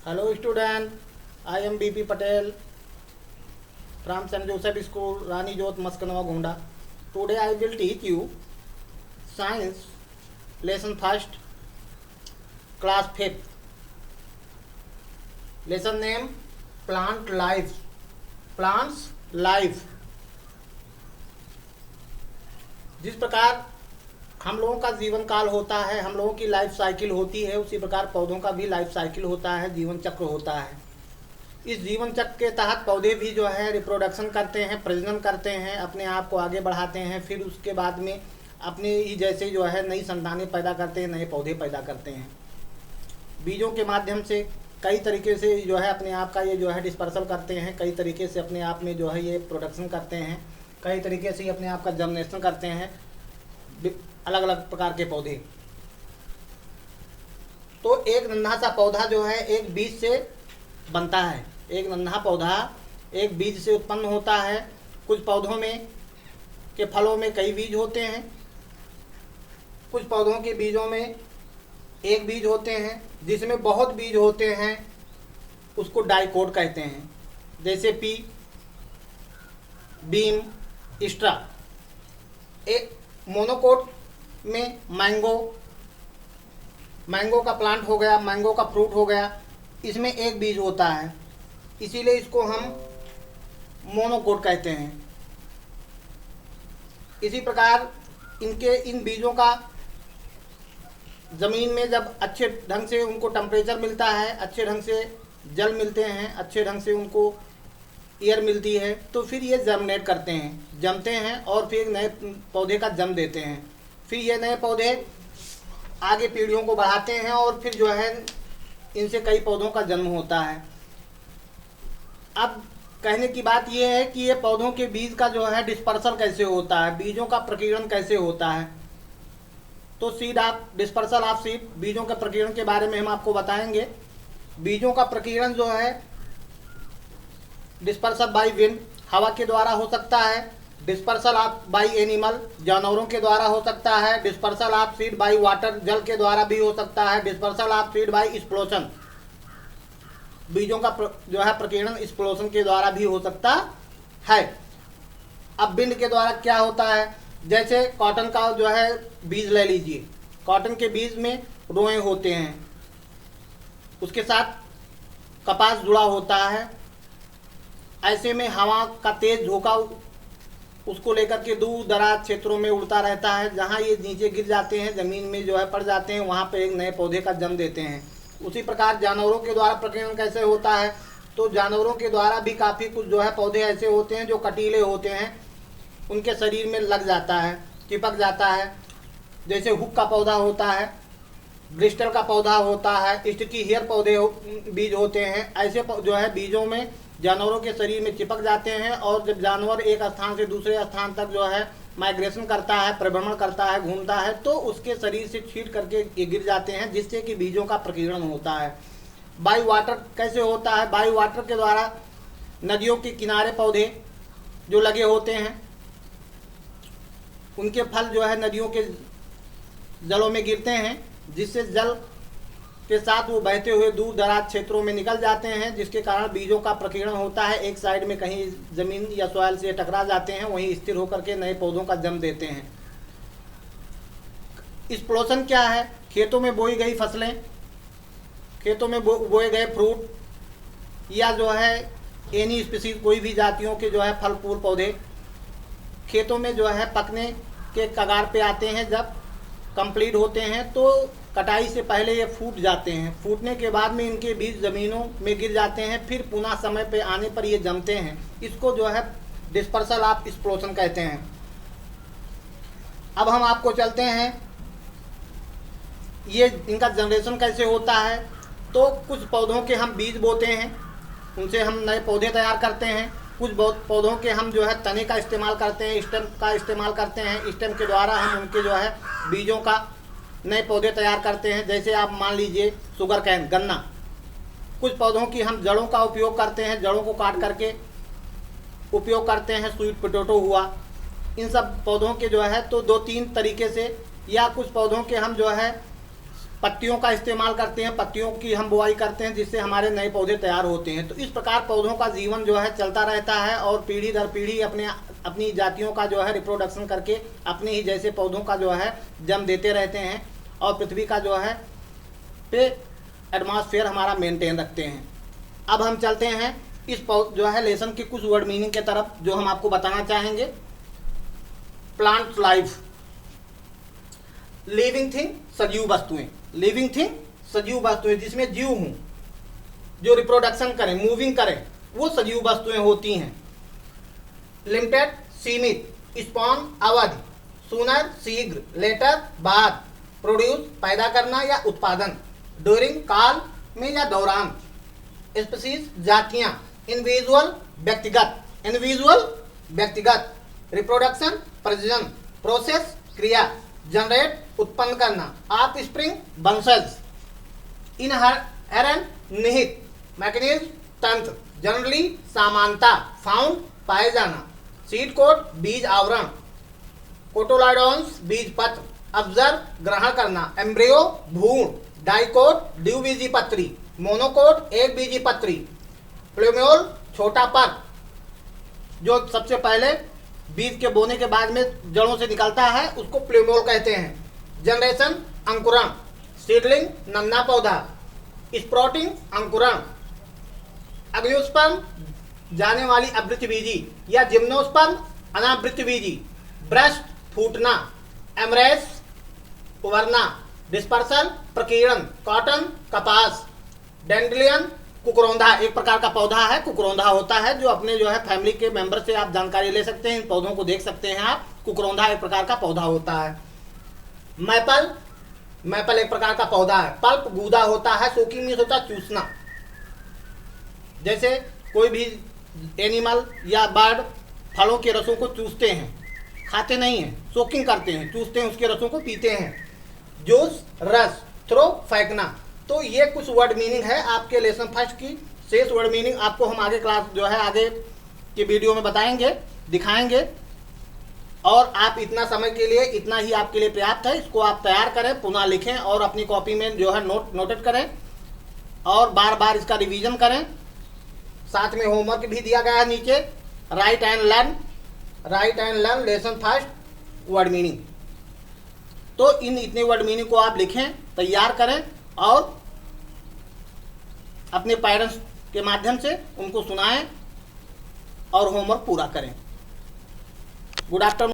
Hello student, I am BP Patel from St. Joseph School, Rani Jot Maskanwa Gonda. Today I will teach you Science Lesson First, Class 5th. Lesson name Plant Life. Plants Life. जिस प्रकार हम लोगों का जीवन काल होता है, हम लोगों की लाइफ साइकिल होती है, उसी प्रकार पौधों का भी लाइफ साइकिल होता है, जीवन चक्र होता है। इस जीवन चक्र के तहत पौधे भी जो है रिप्रोडक्शन करते हैं, प्रजनन करते हैं, अपने आप को आगे बढ़ाते हैं, फिर उसके बाद में अपने ही जैसे जो है नई संतानें पैदा करते हैं, नए पौधे पैदा करते हैं। बीजों के माध्यम से कई तरीके से जो है अपने आप का ये जो है डिस्पर्सल करते हैं, कई तरीके से अपने आप में जो है ये प्रोडक्शन करते हैं, कई तरीके से अपने आप का जर्मिनेशन करते हैं, अलग अलग प्रकार के पौधे। तो एक नन्हा सा पौधा जो है एक बीज से बनता है। एक नन्हा पौधा एक बीज से उत्पन्न होता है। कुछ पौधों में के फलों में कई बीज होते हैं, कुछ पौधों के बीजों में एक बीज होते हैं, जिसमें बहुत बीज होते हैं उसको डाइकोट कहते हैं। जैसे पी, बीम, स्ट्रा। एक मोनोकोट में मैंगो का प्लांट हो गया, मैंगो का फ्रूट हो गया, इसमें एक बीज होता है, इसीलिए इसको हम मोनोकोट कहते हैं। इसी प्रकार इन बीजों का ज़मीन में जब अच्छे ढंग से उनको टेम्परेचर मिलता है, अच्छे ढंग से जल मिलते हैं, अच्छे ढंग से उनको एयर मिलती है, तो फिर ये जर्मिनेट करते हैं, जमते हैं और फिर नए पौधे का जन्म देते हैं। फिर ये नए पौधे आगे पीढ़ियों को बढ़ाते हैं और फिर जो है इनसे कई पौधों का जन्म होता है। अब कहने की बात ये है कि ये पौधों के बीज का जो है डिस्पर्सल कैसे होता है, बीजों का प्रकीर्णन कैसे होता है। तो डिस्पर्सल ऑफ सीड, बीजों के प्रकीर्णन के बारे में हम आपको बताएंगे। बीजों का प्रकीर्णन जो है डिस्पर्सल बाय विंड, हवा के द्वारा हो सकता है। डिस्पर्सल ऑफ बाय एनिमल, जानवरों के द्वारा हो सकता है। Dispersal of seed by water, जल के द्वारा भी हो सकता है। Dispersal of seed bye explosion, बीजों का जो है प्रकीर्णन एक्सप्लोजन के द्वारा भी हो सकता है। अब विंड के द्वारा क्या होता है, जैसे कॉटन का जो है बीज ले लीजिए, कॉटन के बीज में रोए होते हैं, उसके साथ कपास जुड़ा होता है। ऐसे में हवा का तेज झोंका उसको लेकर के दूर दराज क्षेत्रों में उड़ता रहता है। जहाँ ये नीचे गिर जाते हैं, ज़मीन में जो है पड़ जाते हैं, वहाँ पे एक नए पौधे का जन्म देते हैं। उसी प्रकार जानवरों के द्वारा प्रकीर्णन कैसे होता है, तो जानवरों के द्वारा भी काफ़ी कुछ जो है पौधे ऐसे होते हैं जो कटीले होते हैं, उनके शरीर में लग जाता है, चिपक जाता है। जैसे हुक का पौधा होता है, ब्रिस्टल का पौधा होता है, स्टिकी हेयर पौधे बीज होते हैं। ऐसे जो है बीजों में जानवरों के शरीर में चिपक जाते हैं और जब जानवर एक स्थान से दूसरे स्थान तक जो है माइग्रेशन करता है, परिभ्रमण करता है, घूमता है, तो उसके शरीर से छींट करके ये गिर जाते हैं, जिससे कि बीजों का प्रकीर्णन होता है। बाय वाटर कैसे होता है, बाय वाटर के द्वारा नदियों के किनारे पौधे जो लगे होते हैं, उनके फल जो है नदियों के जलों में गिरते हैं, जिससे जल के साथ वो बहते हुए दूर दराज क्षेत्रों में निकल जाते हैं, जिसके कारण बीजों का प्रकीर्णन होता है। एक साइड में कहीं ज़मीन या सॉइल से टकरा जाते हैं, वहीं स्थिर होकर के नए पौधों का जन्म देते हैं। एक्सप्लोजन क्या है, खेतों में बोई गई फसलें, खेतों में बोए गए फ्रूट या जो है एनी स्पीसीज, कोई भी जातियों के जो है फल फूल पौधे खेतों में जो है पकने के कगार पे आते हैं। जब कंप्लीट होते हैं तो कटाई से पहले ये फूट जाते हैं, फूटने के बाद में इनके बीज ज़मीनों में गिर जाते हैं, फिर पुनः समय पे आने पर ये जमते हैं। इसको जो है डिस्पर्सल ऑफ एक्सप्लोजन कहते हैं। अब हम आपको चलते हैं ये इनका जनरेशन कैसे होता है। तो कुछ पौधों के हम बीज बोते हैं, उनसे हम नए पौधे तैयार करते हैं। कुछ पौधों के हम जो है तने का इस्तेमाल करते हैं, स्टेम का इस्तेमाल करते हैं। स्टेम के द्वारा हम उनके जो है बीजों का नए पौधे तैयार करते हैं। जैसे आप मान लीजिए शुगर कैन, गन्ना। कुछ पौधों की हम जड़ों का उपयोग करते हैं, जड़ों को काट करके उपयोग करते हैं। स्वीट पोटैटो हुआ, इन सब पौधों के जो है तो 2-3 तरीके से, या कुछ पौधों के हम जो है पत्तियों का इस्तेमाल करते हैं, पत्तियों की हम बुआई करते हैं जिससे हमारे नए पौधे तैयार होते हैं। तो इस प्रकार पौधों का जीवन जो है चलता रहता है और पीढ़ी दर पीढ़ी अपनी जातियों का जो है रिप्रोडक्शन करके अपने ही जैसे पौधों का जो है जन्म देते रहते हैं और पृथ्वी का जो है पे एटमॉस्फेयर हमारा मेंटेन रखते हैं। अब हम चलते हैं इस जो है लेसन की कुछ वर्ड मीनिंग के तरफ जो हम आपको बताना चाहेंगे। प्लांट लाइफ, लिविंग थिंग सजीव वस्तुएं, लिविंग थिंग सजीव वस्तुएं जिसमें जीव हूं, जो रिप्रोडक्शन करें, मूविंग करें, वो सजीव वस्तुएं होती हैं। लिमिटेड सीमित, स्पॉन अवधि, सूनर शीघ्र, लेटर बाद, प्रोड्यूस पैदा करना या उत्पादन, ड्यूरिंग काल में या दौरान, स्पीसीज जातियां, इंडिविजुअल व्यक्तिगत, इंडिविजुअल व्यक्तिगत, रिप्रोडक्शन प्रजनन, प्रोसेस क्रिया, जनरेट उत्पन्न करना, ऑफ स्प्रिंग वंशज, इनहेरेंट निहित, मैकेनिज्म तंत्र, जनरली सामान्यता, फाउंड पाए जाना, सीड कोट बीज आवरण, कोटोलाइडोन्स बीज पत्र, ऑब्जर्व ग्रहण करना, एम्ब्रियो भ्रूण, डाइकोट द्विबीजीपत्री, मोनोकोट एक बीजीपत्री, प्लूम्यूल छोटा पर जो सबसे पहले बीज के बोने के बाद में जड़ों से निकलता है उसको प्लूम्यूल कहते हैं। जनरेशन अंकुरण, सीडलिंग नन्हा पौधा, स्प्राउटिंग अंकुरण, अग्न्योस्पर्म जाने वाली आवृतबीजी या जिम्नोस्पर्म अनावृतबीजी, ब्रस्ट फूटना, एमरेस उभरना, डिस्पर्सल प्रकीर्णन, कॉटन कपास, डेंड्रियन कुकरौंधा एक प्रकार का पौधा है, कुकरौंधा होता है जो अपने जो है फैमिली के मेंबर से आप जानकारी ले सकते हैं, इन पौधों को देख सकते हैं आप। कुकरौंधा एक प्रकार का पौधा होता है। मैपल, मैपल एक प्रकार का पौधा है। पल्प गूदा होता है, सोकिंग मीन्स होता है चूसना, जैसे कोई भी एनिमल या बर्ड फलों के रसों को चूसते हैं, खाते नहीं हैं, सोकिंग करते हैं, चूसते हैं, उसके रसों को पीते हैं। जूस रस, थ्रो फेंकना। तो ये कुछ वर्ड मीनिंग है आपके लेसन फर्स्ट की। शेष वर्ड मीनिंग आपको हम आगे क्लास जो है आगे की वीडियो में बताएंगे, दिखाएंगे। और आप इतना समय के लिए इतना ही आपके लिए पर्याप्त है। इसको आप तैयार करें, पुनः लिखें और अपनी कॉपी में जो है नोटेट करें और बार बार इसका रिवीजन करें। साथ में होमवर्क भी दिया गया है नीचे, right and learn lesson first word meaning. तो इन इतने वर्ड मीनिंग को आप लिखें, तैयार करें और अपने पेरेंट्स के माध्यम से उनको सुनाएं और होमवर्क पूरा करें। Good afternoon.